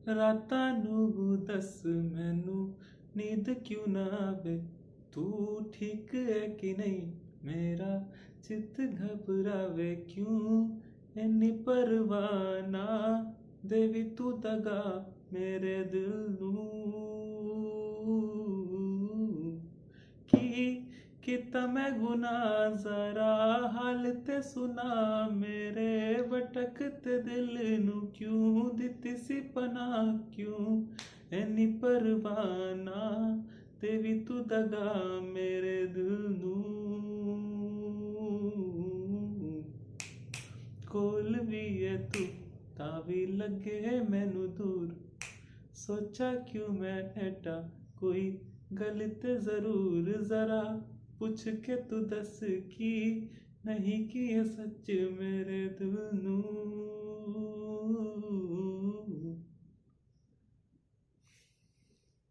ਰਾਤਾਂ ਨੂੰ ਦੱਸ ਮੈਨੂੰ ਨੀਂਦ ਕਿਉਂ ਨਾ ਆਵੇ ਤੂੰ ਠੀਕ ਹੈ ਕਿ ਨਹੀਂ ਮੇਰਾ ਚਿੱਤ ਘਬਰਾਵੇ ਕਿਉਂ ਇੰਨੀ ਪਰਵਾਹ ਨਾ ਦੇਵੀ ਤੂੰ ਦਗਾ ਮੇਰੇ ਦਿਲ ਨੂੰ ਕੀ ਕੀਤਾ ਮੈਂ ਗੁਨਾਹ ਜ਼ਰਾ ਹਾਲ ਤੇ ਸੁਣਾ ਮੇਰੇ ਭਟਕਤੇ ਦਿਲ ਨੂੰ ਕਿਉਂ ਦਿੱਤੀ ਸੀ ਪਨਾਹ ਕਿਉਂ ਐਨੀ ਪਰਵਾਹ ਨਾ ਦੇਵੀ ਤੂੰ ਦਗਾ ਮੇਰੇ ਦਿਲ ਨੂੰ ਕੋਲ ਵੀ ਹੈ ਤੂੰ ਤਾਂ ਵੀ ਲੱਗੇ ਮੈਨੂੰ ਦੂਰ सोचा क्यों मैं ऐटा कोई गलत जरूर जरा पूछ के तू दस की नहीं की है सच मेरे दिल नू